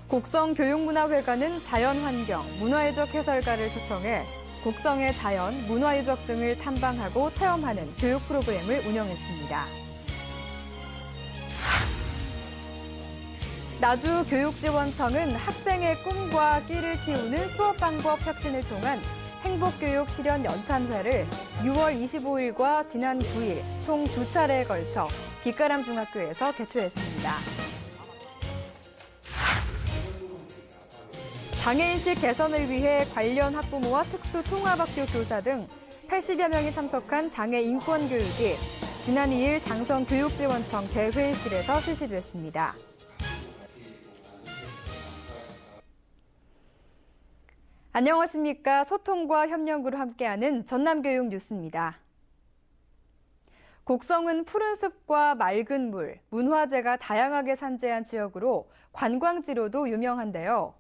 곡성교육문화회관은 자연환경, 문화유적 해설가를 초청해 곡성의 자연, 문화유적 등을 탐방하고 체험하는 교육 프로그램을 운영했습니다. 나주교육지원청은 학생의 꿈과 끼를 키우는 수업 방법 혁신을 통한 행복교육 실현 연찬회를 6월 25일과 지난 9일 총 2차례에 걸쳐 빛가람 중학교에서 개최했습니다. 장애인식 개선을 위해 관련 학부모와 특수통합학교 교사 등 80여 명이 참석한 장애 인권 교육이 지난 2일 장성교육지원청 대회의실에서 실시됐습니다. 안녕하십니까. 소통과 협력으로 함께하는 전남교육 뉴스입니다. 곡성은 푸른 숲과 맑은 물, 문화재가 다양하게 산재한 지역으로 관광지로도 유명한데요.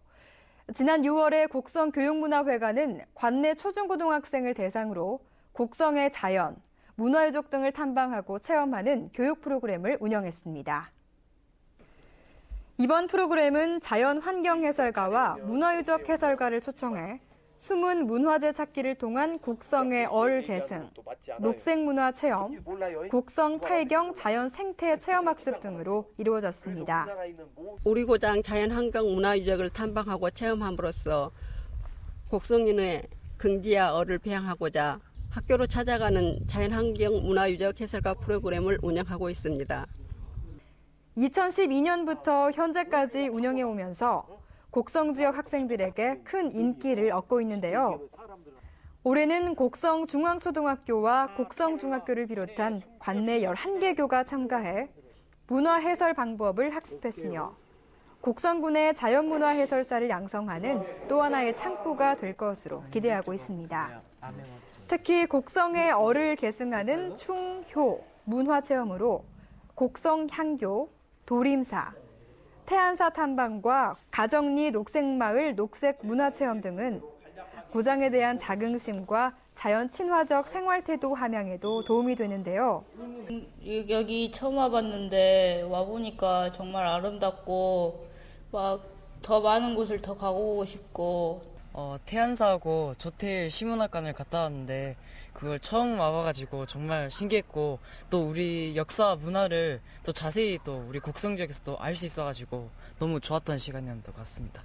지난 6월에 곡성교육문화회관은 관내 초중고등학생을 대상으로 곡성의 자연, 문화유적 등을 탐방하고 체험하는 교육 프로그램을 운영했습니다. 이번 프로그램은 자연환경 해설가와 문화유적 해설가를 초청해 숨은 문화재 찾기를 통한 곡성의 얼 계승, 녹색문화 체험, 곡성 팔경 자연 생태 체험학습 등으로 이루어졌습니다. 오리고장 자연환경 문화유적을 탐방하고 체험함으로써 곡성인의 긍지와 얼을 배양하고자 학교로 찾아가는 자연환경 문화유적 해설가 프로그램을 운영하고 있습니다. 2012년부터 현재까지 운영해 오면서 곡성 지역 학생들에게 큰 인기를 얻고 있는데요. 올해는 곡성 중앙초등학교와 곡성 중학교를 비롯한 관내 11개 교가 참가해 문화 해설 방법을 학습했으며 곡성군의 자연문화 해설사를 양성하는 또 하나의 창구가 될 것으로 기대하고 있습니다. 특히 곡성의 얼을 계승하는 충효 문화체험으로 곡성향교, 도림사, 태안사 탐방과 가정리 녹색마을 녹색문화체험 등은 고장에 대한 자긍심과 자연 친화적 생활태도 함양에도 도움이 되는데요. 여기 처음 와봤는데 와보니까 정말 아름답고 막 더 많은 곳을 더 가보고 싶고 태안사하고 조태일 시문학관을 갔다 왔는데 그걸 처음 와봐가지고 정말 신기했고 또 우리 역사와 문화를 더 자세히 또 우리 곡성 지역에서도 알 수 있어가지고 너무 좋았던 시간이었던 것 같습니다.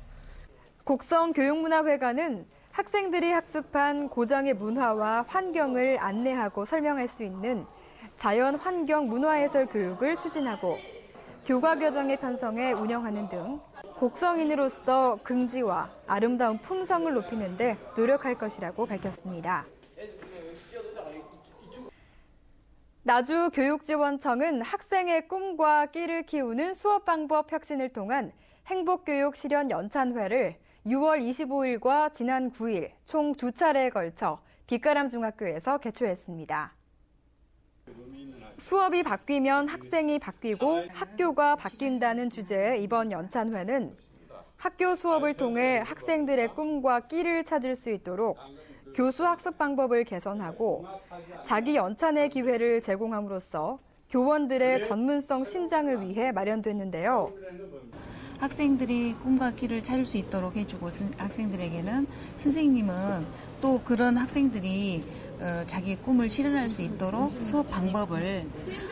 곡성교육문화회관은 학생들이 학습한 고장의 문화와 환경을 안내하고 설명할 수 있는 자연환경 문화해설 교육을 추진하고 교과교정에 편성해 운영하는 등 곡성인으로서 긍지와 아름다운 품성을 높이는 데 노력할 것이라고 밝혔습니다. 나주교육지원청은 학생의 꿈과 끼를 키우는 수업 방법 혁신을 통한 행복교육 실현 연찬회를 6월 25일과 지난 9일 총 2차례에 걸쳐 빛가람 중학교에서 개최했습니다. 수업이 바뀌면 학생이 바뀌고 학교가 바뀐다는 주제의 이번 연찬회는 학교 수업을 통해 학생들의 꿈과 끼를 찾을 수 있도록 교수 학습 방법을 개선하고 자기 연찬의 기회를 제공함으로써 교원들의 전문성 신장을 위해 마련됐는데요. 학생들이 꿈과 길을 찾을 수 있도록 해주고 학생들에게는 선생님은 또 그런 학생들이 자기의 꿈을 실현할 수 있도록 수업 방법을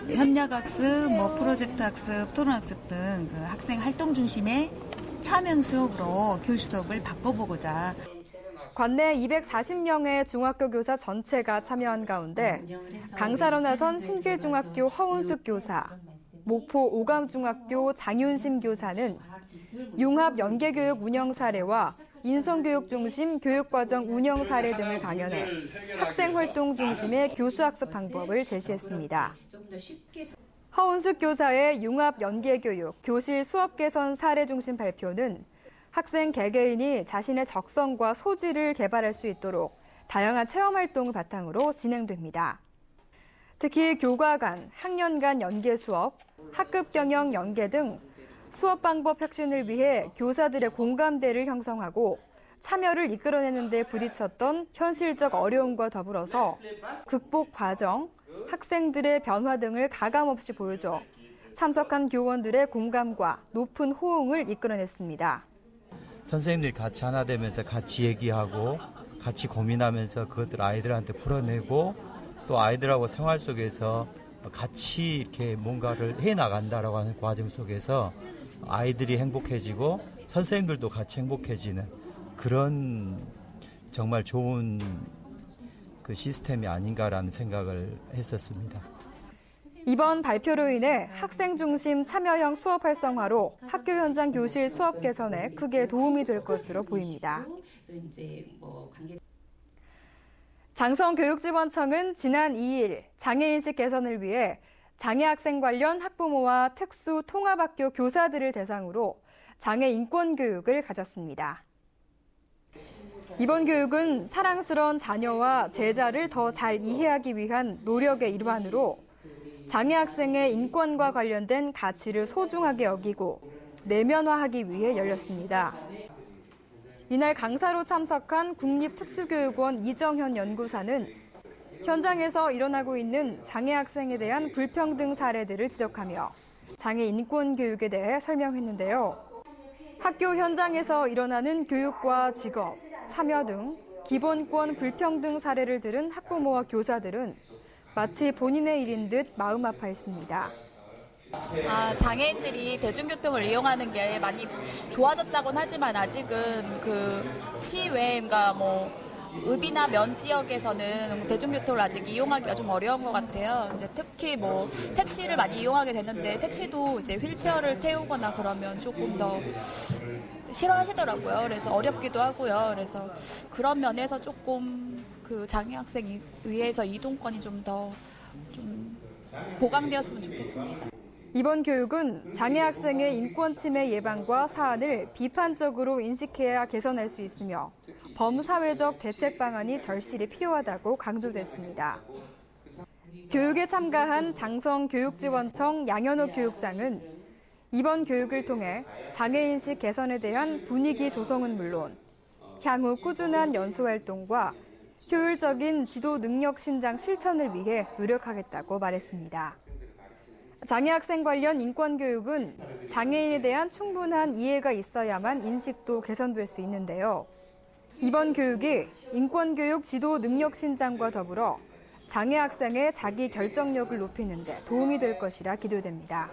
협력학습, 프로젝트 학습, 토론학습 등 그 학생 활동 중심의 참여 수업으로 교실 수업을 바꿔보고자 관내 240명의 중학교 교사 전체가 참여한 가운데 강사로 나선 신길중학교 허운숙 교사, 목포 오감중학교 장윤심 교사는 융합 연계교육 운영 사례와 인성교육 중심 교육과정 운영 사례 등을 강연해 학생활동 중심의 교수학습 방법을 제시했습니다. 허운숙 교사의 융합 연계교육 교실 수업 개선 사례 중심 발표는 학생 개개인이 자신의 적성과 소질을 개발할 수 있도록 다양한 체험활동을 바탕으로 진행됩니다. 특히 교과 간, 학년 간 연계 수업, 학급 경영 연계 등 수업 방법 혁신을 위해 교사들의 공감대를 형성하고 참여를 이끌어내는 데 부딪혔던 현실적 어려움과 더불어서 극복 과정, 학생들의 변화 등을 가감없이 보여줘 참석한 교원들의 공감과 높은 호응을 이끌어냈습니다. 선생님들이 같이 하나 되면서 같이 얘기하고 같이 고민하면서 그것들 아이들한테 풀어내고 또 아이들하고 생활 속에서 같이 이렇게 뭔가를 해나간다라고 하는 과정 속에서 아이들이 행복해지고 선생님들도 같이 행복해지는 그런 정말 좋은 그 시스템이 아닌가라는 생각을 했었습니다. 이번 발표로 인해 학생 중심 참여형 수업 활성화로 학교 현장 교실 수업 개선에 크게 도움이 될 것으로 보입니다. 장성교육지원청은 지난 2일 장애인식 개선을 위해 장애 학생 관련 학부모와 특수 통합학교 교사들을 대상으로 장애 인권 교육을 가졌습니다. 이번 교육은 사랑스러운 자녀와 제자를 더 잘 이해하기 위한 노력의 일환으로 장애 학생의 인권과 관련된 가치를 소중하게 여기고 내면화하기 위해 열렸습니다. 이날 강사로 참석한 국립특수교육원 이정현 연구사는 현장에서 일어나고 있는 장애 학생에 대한 불평등 사례들을 지적하며 장애 인권 교육에 대해 설명했는데요. 학교 현장에서 일어나는 교육과 직업, 참여 등 기본권 불평등 사례를 들은 학부모와 교사들은 마치 본인의 일인 듯 마음 아파했습니다. 장애인들이 대중교통을 이용하는 게 많이 좋아졌다고는 하지만 아직은 그 시외, 그러니까 읍이나 면 지역에서는 대중교통을 아직 이용하기가 좀 어려운 것 같아요. 이제 특히 택시를 많이 이용하게 되는데 택시도 이제 휠체어를 태우거나 그러면 조금 더 싫어하시더라고요. 그래서 어렵기도 하고요. 그래서 그런 면에서 조금 그 장애 학생 위해서 이동권이 좀 더 보강되었으면 좋겠습니다. 이번 교육은 장애 학생의 인권 침해 예방과 사안을 비판적으로 인식해야 개선할 수 있으며 범사회적 대책 방안이 절실히 필요하다고 강조됐습니다. 교육에 참가한 장성교육지원청 양현옥 교육장은 이번 교육을 통해 장애인식 개선에 대한 분위기 조성은 물론 향후 꾸준한 연수활동과 효율적인 지도 능력 신장 실천을 위해 노력하겠다고 말했습니다. 장애 학생 관련 인권 교육은 장애인에 대한 충분한 이해가 있어야만 인식도 개선될 수 있는데요. 이번 교육이 인권 교육 지도 능력 신장과 더불어 장애 학생의 자기 결정력을 높이는 데 도움이 될 것이라 기대됩니다.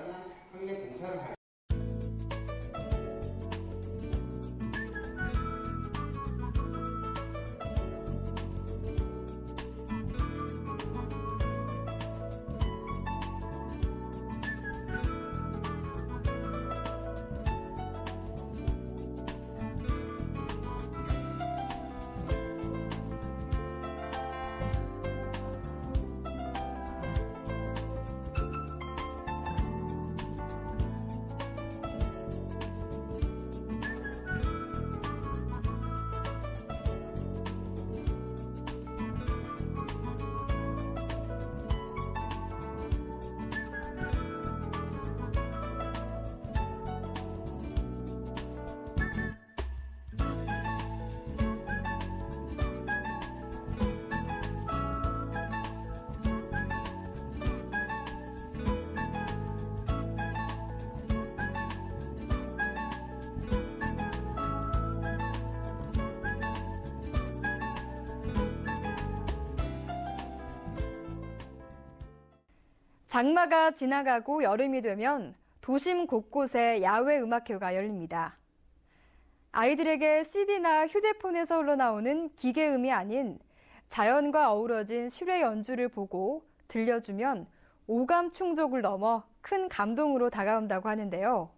장마가 지나가고 여름이 되면 도심 곳곳에 야외 음악회가 열립니다. 아이들에게 CD나 휴대폰에서 흘러나오는 기계음이 아닌 자연과 어우러진 실외 연주를 보고 들려주면 오감 충족을 넘어 큰 감동으로 다가온다고 하는데요.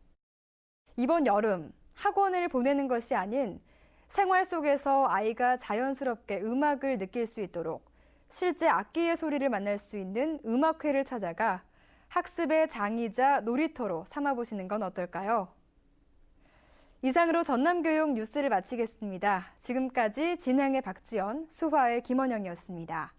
이번 여름 학원을 보내는 것이 아닌 생활 속에서 아이가 자연스럽게 음악을 느낄 수 있도록 실제 악기의 소리를 만날 수 있는 음악회를 찾아가 학습의 장이자 놀이터로 삼아보시는 건 어떨까요? 이상으로 전남교육 뉴스를 마치겠습니다. 지금까지 진행의 박지연, 수화의 김원영이었습니다.